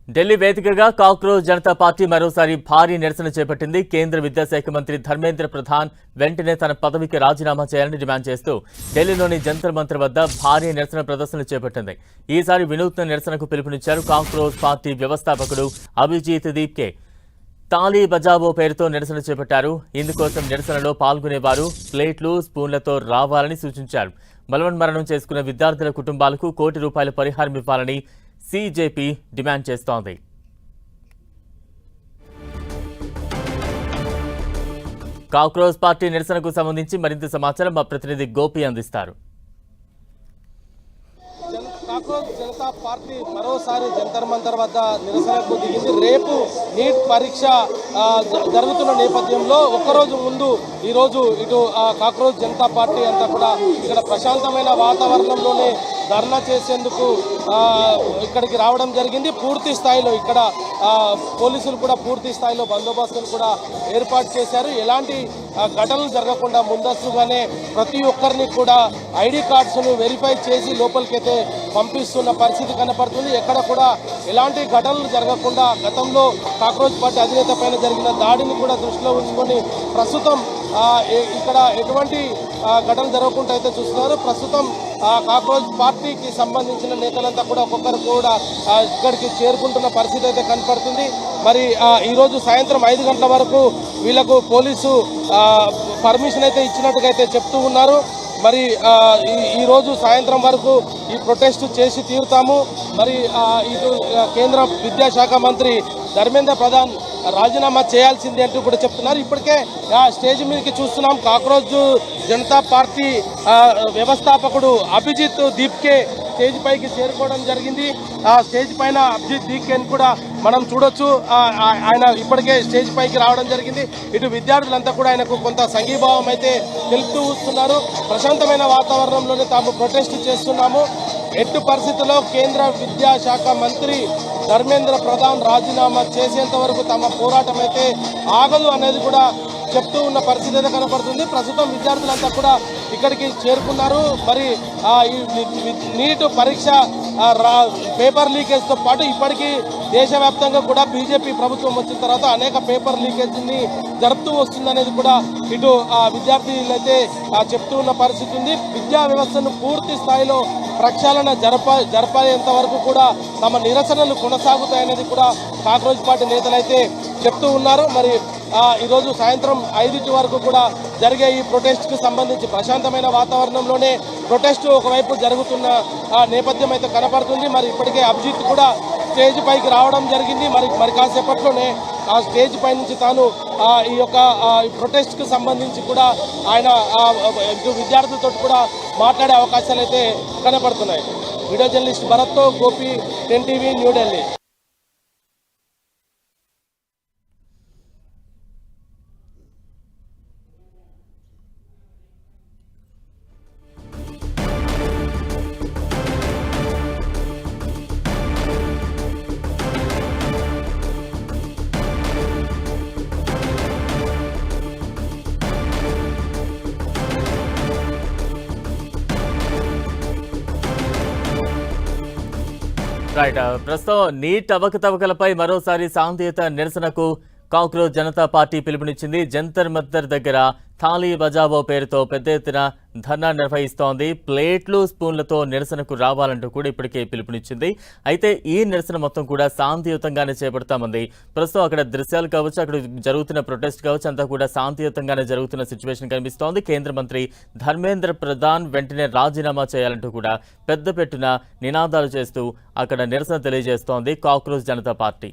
ఢిల్లీ వేదికగా cockroach Janata party మరోసారి భారీ నిరసన చేపట్టింది. కేంద్ర విద్యాశాఖ మంత్రి ధర్మేంద్ర ప్రధాన్ వెంటనే తన పదవికి రాజీనామా చేయాలని డిమాండ్ చేస్తూ ఢిల్లీలోని జంతర్ మంతర్ వద్ద భారీ నిరసన ప్రదర్శనలు చేపట్టింది. ఈసారి వినూత్న నిరసనకు పిలుపునిచ్చారు. కాక్రోచ్ పార్టీ వ్యవస్థాపకుడు అభిజిత్ దీప్కే తాళీ బజావో పేరుతో నిరసన చేపట్టారు. ఇందుకోసం నిరసనలో పాల్గొనేవారు ప్లేట్లు, స్పూన్లతో రావాలని సూచించారు. బలవన్మరణం చేసుకున్న విద్యార్థుల కుటుంబాలకు ₹1 కోటి పరిహారం ఇవ్వాలని సీజేపీ డిమాండ్ చేస్తోంది. కాక్రోచ్ పార్టీ నిరసనకు సంబంధించి మరింత సమాచారం మా ప్రతినిధి గోపి అందిస్తారు. కాక్రోచ్ జనతా పార్టీ మరోసారి జంతర్ మంతర్ వద్ద నిరసనకు దిగింది. రేపు నీట్ పరీక్ష జరుగుతున్న నేపథ్యంలో ఒక్కరోజు ముందు ఈరోజు ఇటు కాక్రోచ్ జనతా పార్టీ అంతా కూడా ఇక్కడ ప్రశాంతమైన వాతావరణంలోనే ధర్నా చేసేందుకు ఇక్కడికి రావడం జరిగింది. పూర్తి స్థాయిలో ఇక్కడ పోలీసులు కూడా పూర్తి స్థాయిలో బందోబస్తును కూడా ఏర్పాటు చేశారు. ఎలాంటి ఘటనలు జరగకుండా ముందస్తుగానే ప్రతి ఒక్కరిని కూడా ఐడి కార్డ్స్ను వెరిఫై చేసి లోపలికైతే పంపిస్తున్న పరిస్థితి కనపడుతుంది. ఎక్కడ కూడా ఎలాంటి ఘటనలు జరగకుండా గతంలో కాక్రోచ్ పార్టీ అధినేత పైన జరిగిన దాడిని కూడా దృష్టిలో ఉంచుకొని ప్రస్తుతం ఇక్కడ ఎటువంటి ఘటన జరగకుండా అయితే చూస్తున్నారు. ప్రస్తుతం కాక్రోచ్ పార్టీకి సంబంధించిన నేతలంతా కూడా ఒక్కొక్కరు కూడా ఇక్కడికి చేరుకుంటున్న పరిస్థితి అయితే కనపడుతుంది. మరి ఈరోజు సాయంత్రం 5 గంటల వరకు వీళ్లకు పోలీసు పర్మిషన్ అయితే ఇచ్చినట్టుగా అయితే చెప్తూ ఉన్నారు. మరి ఈరోజు సాయంత్రం వరకు ఈ ప్రొటెస్ట్ చేసి తీరుతాము. మరి ఇటు కేంద్ర విద్యాశాఖ మంత్రి ధర్మేంద్ర ప్రధాన్ రాజీనామా చేయాల్సిందే అంటూ కూడా చెప్తున్నారు. ఇప్పటికే స్టేజ్ మీదకి చూస్తున్నాం. కాక్రోచ్ జనతా పార్టీ వ్యవస్థాపకుడు అభిజిత్ దీప్కే స్టేజ్ పైకి చేరుకోవడం జరిగింది. ఆ స్టేజ్ పైన అభిజిత్ దీప్కేని కూడా మనం చూడొచ్చు. ఆయన ఇప్పటికే స్టేజ్ పైకి రావడం జరిగింది. ఇటు విద్యార్థులంతా కూడా ఆయనకు కొంత సంఘీభావం అయితే తెలుపుతూ వస్తున్నారు. ప్రశాంతమైన వాతావరణంలోనే తాము ప్రొటెస్ట్ చేస్తున్నాము. ఎట్టి పరిస్థితుల్లో కేంద్ర విద్యాశాఖ మంత్రి ధర్మేంద్ర ప్రధాన్ రాజీనామా చేసేంత వరకు తమ పోరాటం అయితే ఆగదు అనేది కూడా చెప్తూ ఉన్న పరిస్థితి అయితే కనపడుతుంది. ప్రస్తుతం విద్యార్థులంతా కూడా ఇక్కడికి చేరుకున్నారు. మరి నీట్ పరీక్ష పేపర్ లీకేజ్తో పాటు ఇప్పటికీ దేశవ్యాప్తంగా కూడా బీజేపీ ప్రభుత్వం వచ్చిన తర్వాత అనేక పేపర్ లీకేజ్ని జరుపుతూ వస్తుందనేది కూడా ఇటు విద్యార్థులు అయితే చెప్తూ ఉన్న పరిస్థితి ఉంది. విద్యా వ్యవస్థను పూర్తి స్థాయిలో ప్రక్షాళన జరపేంత వరకు కూడా తమ నిరసనలు కొనసాగుతాయనేది కూడా కాక్రోచ్ పార్టీ నేతలు అయితే చెప్తూ ఉన్నారు. మరి ఈరోజు సాయంత్రం 5 వరకు కూడా జరిగే ఈ ప్రొటెస్ట్కి సంబంధించి ప్రశాంతమైన వాతావరణంలోనే ప్రొటెస్ట్ ఒకవైపు జరుగుతున్న నేపథ్యం అయితే కనపడుతుంది. మరి ఇప్పటికే అభిజిత్ కూడా స్టేజ్ పైకి రావడం జరిగింది. మరి కాసేపట్లోనే ఆ స్టేజ్ పై నుంచి తాను ఈ యొక్క ప్రొటెస్ట్కి సంబంధించి కూడా ఆయన విద్యార్థులతో కూడా మాట్లాడే అవకాశాలు అయితే కనపడుతున్నాయి. వీడియో జర్నలిస్ట్ భరత్తో గోపి, 10 టీవీ, న్యూఢిల్లీ. రైట్, ప్రస్తుతం నీట్ అవకతవకలపై మరోసారి శాంతియుత నిరసనకు కాక్రోచ్ జనతా పార్టీ పిలుపునిచ్చింది. జంతర్ మంతర్ దగ్గర తాళీ బజావో పేరుతో పెద్ద ఎత్తున ధర్నా నిర్వహిస్తోంది. ప్లేట్లు, స్పూన్లతో నిరసనకు రావాలంటూ కూడా ఇప్పటికే పిలుపునిచ్చింది. అయితే ఈ నిరసన మొత్తం కూడా శాంతియుతంగానే చేపడతామంది. ప్రస్తుతం అక్కడ దృశ్యాలు కావచ్చు, అక్కడ జరుగుతున్న ప్రొటెస్ట్ కావచ్చు, అంతా కూడా శాంతియుతంగానే జరుగుతున్న సిచ్యువేషన్ కనిపిస్తోంది. కేంద్ర మంత్రి ధర్మేంద్ర ప్రధాన్ వెంటనే రాజీనామా చేయాలంటూ కూడా పెద్ద పెట్టున నినాదాలు చేస్తూ అక్కడ నిరసన తెలియజేస్తోంది కాక్రోచ్ జనతా పార్టీ.